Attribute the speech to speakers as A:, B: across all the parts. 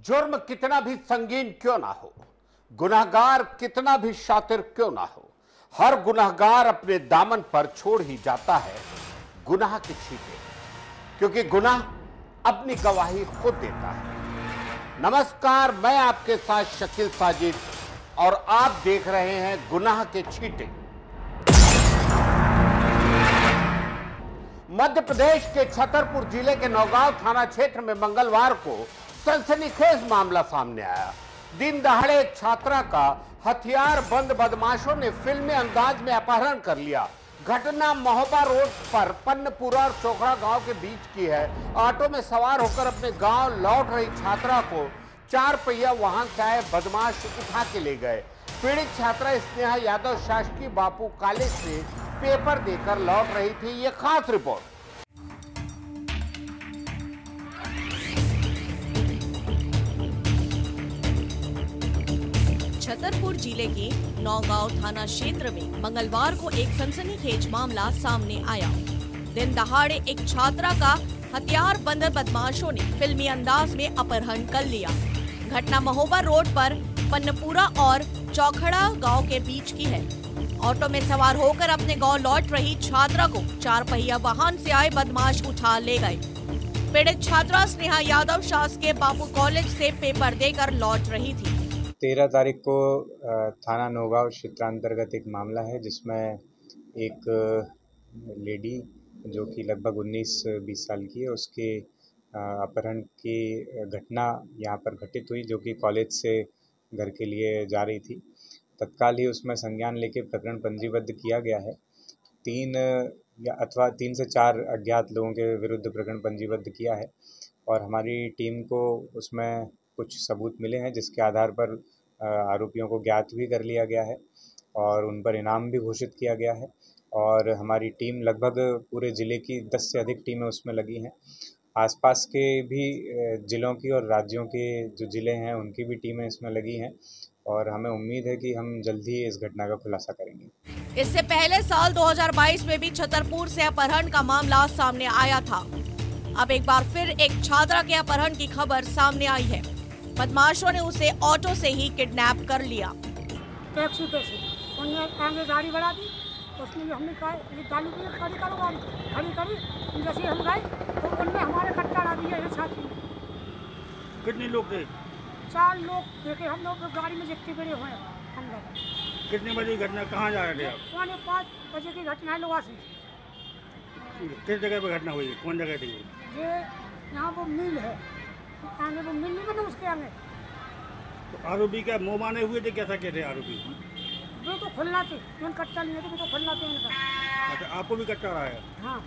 A: जुर्म कितना भी संगीन क्यों ना हो, गुनहगार कितना भी शातिर क्यों ना हो, हर गुनहगार अपने दामन पर छोड़ ही जाता है गुनाह की छींटे, क्योंकि गुनाह अपनी गवाही खुद देता है। नमस्कार, मैं आपके साथ शकील साजिद और आप देख रहे हैं गुनाह के छींटे। मध्य प्रदेश के छतरपुर जिले के नौगांव थाना क्षेत्र में मंगलवार को सनसनीखेज मामला सामने आया। दिन दहाड़े एक छात्रा का हथियार बंद बदमाशों ने फिल्मी अंदाज में अपहरण कर लिया। घटना महोबा रोड पर पन्नपुरा और चोखड़ा गांव के बीच की है। ऑटो में सवार होकर अपने गांव लौट रही छात्रा को 4 पहिया वाहन से आए बदमाश उठा के ले गए। पीड़ित छात्रा स्नेहा यादव शासकीय बापू कॉलेज से पेपर देकर लौट रही थी। ये खास रिपोर्ट।
B: छतरपुर जिले के नौगांव थाना क्षेत्र में मंगलवार को एक सनसनीखेज मामला सामने आया। दिन दहाड़े एक छात्रा का हथियार बंद बदमाशों ने फिल्मी अंदाज में अपहरण कर लिया। घटना महोबा रोड पर पन्नपुरा और चौखड़ा गांव के बीच की है। ऑटो में सवार होकर अपने गांव लौट रही छात्रा को 4 पहिया वाहन से आए बदमाश उठा ले गए। पीड़ित छात्रा स्नेहा यादव शासकीय बापू कॉलेज से पेपर देकर लौट रही थी।
C: 13 तारीख को थाना नौगांव क्षेत्र अंतर्गत एक मामला है जिसमें एक लेडी जो कि लगभग 19-20 साल की है, उसके अपहरण की घटना यहाँ पर घटित हुई, जो कि कॉलेज से घर के लिए जा रही थी। तत्काल ही उसमें संज्ञान लेके प्रकरण पंजीबद्ध किया गया है। 3 से 4 अज्ञात लोगों के विरुद्ध प्रकरण पंजीबद्ध किया है और हमारी टीम को उसमें कुछ सबूत मिले हैं, जिसके आधार पर आरोपियों को ज्ञात भी कर लिया गया है और उन पर इनाम भी घोषित किया गया है। और हमारी टीम लगभग पूरे ज़िले की 10 से अधिक टीमें उसमें लगी हैं। आसपास के भी ज़िलों की और राज्यों के जो ज़िले हैं उनकी भी टीमें इसमें लगी हैं और हमें उम्मीद है कि हम जल्द ही इस घटना का खुलासा करेंगे।
B: इससे पहले साल 2022 में भी छतरपुर से अपहरण का मामला सामने आया था। अब एक बार फिर एक छात्रा के अपहरण की खबर सामने आई है। बदमाशों ने उसे ऑटो से ही किडनैप कर लिया।
D: टैक्सी पे से उन्होंने आगे गाड़ी बढ़ा दी, उसमें हमने कहा ये गाड़ी करो, गाड़ी खड़ी करी। जैसे हम गए तो उनने हमारे कट्टा डाल दिया है साथी में।
E: कितने लोग थे?
D: 4 लोग देखे। हम लोग गाड़ी में जितने बड़े हुए अंदर।
E: कितने बजे घटना, कहाँ जा रहे आप?
D: 5 बजे की घटना है लोहा से।
E: किस जगह पे घटना हुई? कौन जगह थी?
D: ये यहाँ वो मिल है, आगे वो मिल नहीं बना, उसके आगे।
E: तो आरोपी क्या मुँह माने हुए थे? कैसा कहते आरोपी?
D: वो तो खुलना थे, कट्टा नहीं थे, वो तो खुलना थे उनका।
E: अच्छा, आपको भी कट्टा रहा है?
D: हाँ।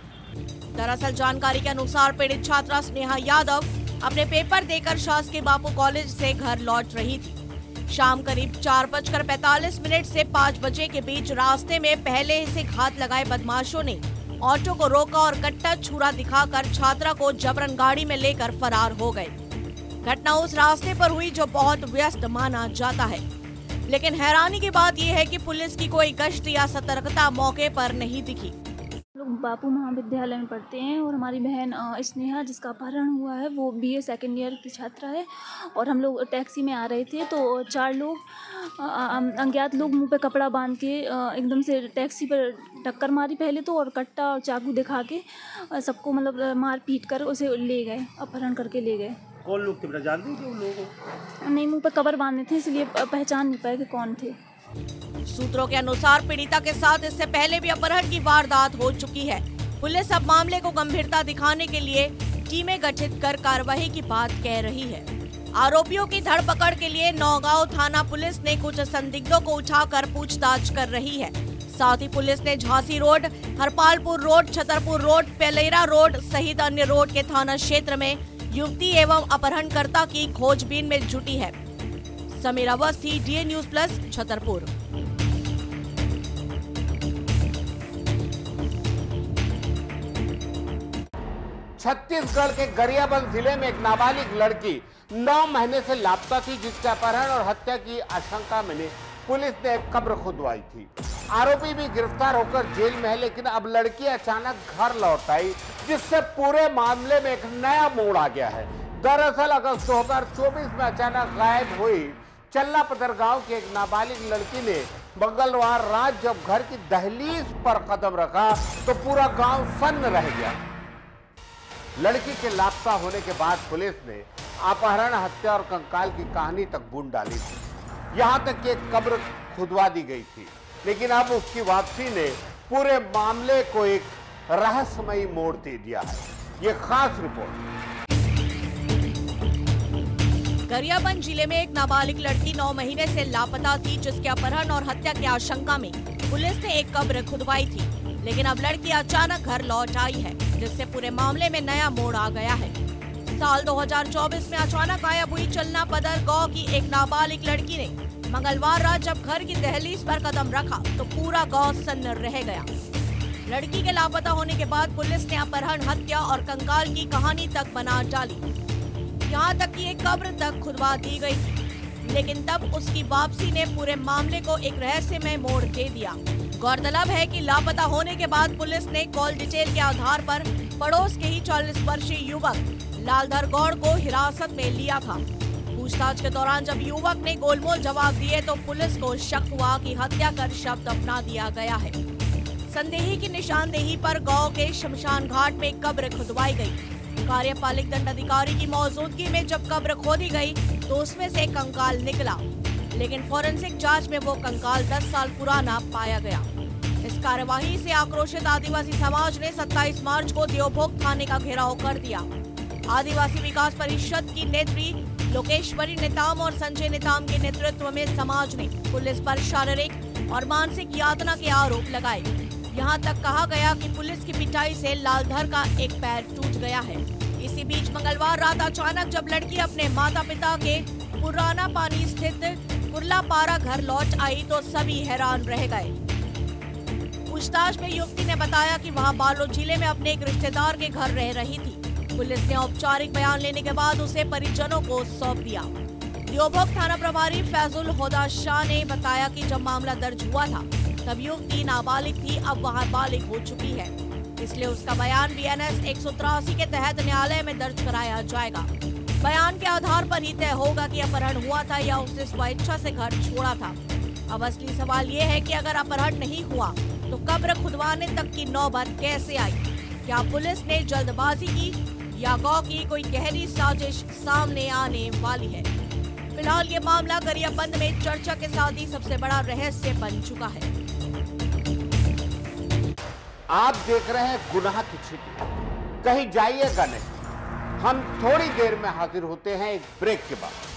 B: दरअसल जानकारी के अनुसार पीड़ित छात्रा स्नेहा यादव अपने पेपर देकर शासकीय बापू कॉलेज से घर लौट रही थी। शाम करीब 4:45 से 5 बजे के बीच रास्ते में पहले से घात लगाए बदमाशों ने ऑटो को रोका और कट्टा छुरा दिखाकर छात्रा को जबरन गाड़ी में लेकर फरार हो गए। घटना उस रास्ते पर हुई जो बहुत व्यस्त माना जाता है, लेकिन हैरानी की बात यह है कि पुलिस की कोई गश्त या सतर्कता मौके पर नहीं दिखी।
F: लोग बापू महाविद्यालय में पढ़ते हैं और हमारी बहन स्नेहा जिसका अपहरण हुआ है वो BA सेकेंड ईयर की छात्रा है और हम लोग टैक्सी में आ रहे थे तो 4 लोग अज्ञात लोग मुंह पे कपड़ा बांध के एकदम से टैक्सी पर टक्कर मारी पहले तो, और कट्टा और चाकू दिखा के सबको मतलब मार पीट कर उसे ले गए, अपहरण करके ले गए।
E: कौन लोग थे? जानते थे उन लोगों को?
F: नहीं, मुंह पे कवर बांधे थे इसलिए पहचान नहीं पाए कि कौन थे।
B: सूत्रों के अनुसार पीड़िता के साथ इससे पहले भी अपहरण की वारदात हो चुकी है। पुलिस अब मामले को गंभीरता दिखाने के लिए टीमें गठित कर कार्रवाई की बात कह रही है। आरोपियों की धरपकड़ के लिए नौगांव थाना पुलिस ने कुछ संदिग्धों को उठाकर पूछताछ कर रही है। साथ ही पुलिस ने Jhansi road, Harpalpur road, Chhatarpur road, Pelera road सहित अन्य रोड के थाना क्षेत्र में युवती एवं अपहरणकर्ता की खोजबीन में जुटी है। Sameer Awasthi, DA news plus, Chhatarpur.
A: Chhattisgarh के गरियाबंद जिले में एक नाबालिग लड़की 9 महीने से लापता थी, जिसके अपहरण और हत्या की आशंका में पुलिस ने एक कब्र खुदवाई थी। आरोपी भी गिरफ्तार होकर जेल में है, लेकिन अब लड़की अचानक घर लौट आई, जिससे पूरे मामले में एक नया मोड़ आ गया है। दरअसल अगस्त 2024 में अचानक गायब हुई चल्लापदर गांव की एक नाबालिग लड़की ने मंगलवार रात जब घर की दहलीज पर कदम रखा तो पूरा गांव सन्न रह गया। लड़की के लापता होने के बाद पुलिस ने अपहरण, हत्या और कंकाल की कहानी तक बूंद डाली थी। यहां तक कि एक कब्र खुदवा दी गई थी, लेकिन अब उसकी वापसी ने पूरे मामले को एक रहस्यमयी मोड़ दे दिया है। ये खास रिपोर्ट।
B: गरियाबंद जिले में एक नाबालिग लड़की 9 महीने से लापता थी, जिसके अपहरण और हत्या की आशंका में पुलिस ने एक कब्र खुदवाई थी। लेकिन अब लड़की अचानक घर लौट आई है, जिससे पूरे मामले में नया मोड़ आ गया है। साल 2024 में अचानक गायब हुई चल्लापदर गांव की एक नाबालिग लड़की ने मंगलवार रात जब घर की दहलीज पर कदम रखा तो पूरा गांव सन्न रह गया। लड़की के लापता होने के बाद पुलिस ने अपहरण, हत्या और कंकाल की कहानी तक बना डाली। यहाँ तक कि एक कब्र तक खुदवा दी गई थी, लेकिन तब उसकी वापसी ने पूरे मामले को एक रहस्यमय मोड़ दे दिया। गौरतलब है कि लापता होने के बाद पुलिस ने कॉल डिटेल के आधार पर पड़ोस के ही 40 वर्षीय युवक लालधर गौड़ को हिरासत में लिया था। पूछताछ के दौरान जब युवक ने गोलमोल जवाब दिए तो पुलिस को शक हुआ कि हत्या कर शव दफना दिया गया है। संदेही की निशानदेही पर गांव के शमशान घाट में कब्र खुदवाई गई। कार्यपालिक दंडाधिकारी की मौजूदगी में जब कब्र खोदी गई तो उसमें से कंकाल निकला, लेकिन फोरेंसिक जांच में वो कंकाल 10 साल पुराना पाया गया। इस कार्यवाही से आक्रोशित आदिवासी समाज ने 27 मार्च को देवभोग थाने का घेराव कर दिया। आदिवासी विकास परिषद की नेत्री लोकेश्वरी नेताम और संजय नेताम के नेतृत्व में समाज ने पुलिस पर शारीरिक और मानसिक यातना के आरोप लगाए। यहां तक कहा गया कि पुलिस की पिटाई से लालधर का एक पैर टूट गया है। इसी बीच मंगलवार रात अचानक जब लड़की अपने माता पिता के पुराना पानी स्थित कुर्लापारा घर लौट आई तो सभी हैरान रह गए। पूछताछ में युवती ने बताया कि वहां बालोद जिले में अपने एक रिश्तेदार के घर रह रही थी। पुलिस ने औपचारिक बयान लेने के बाद उसे परिजनों को सौंप दिया। देवभोग थाना प्रभारी फैजुल होदा शाह ने बताया कि जब मामला दर्ज हुआ था तब युवती नाबालिग थी, अब वहां बालिग हो चुकी है, इसलिए उसका बयान BNS 183 के तहत न्यायालय में दर्ज कराया जाएगा। बयान के आधार पर ही तय होगा कि अपहरण हुआ था या उसने स्वेच्छा से घर छोड़ा था। अब असली सवाल ये है कि अगर अपहरण नहीं हुआ तो कब्र खुदवाने तक की नौबत कैसे आई? क्या पुलिस ने जल्दबाजी की या गांव की कोई गहरी साजिश सामने आने वाली है? फिलहाल ये मामला गरियाबंद में चर्चा के साथ ही सबसे बड़ा रहस्य बन चुका है।
A: आप देख रहे हैं गुनाह की छिटी। कहीं जाइएगा नहीं, हम थोड़ी देर में हाजिर होते हैं एक ब्रेक के बाद।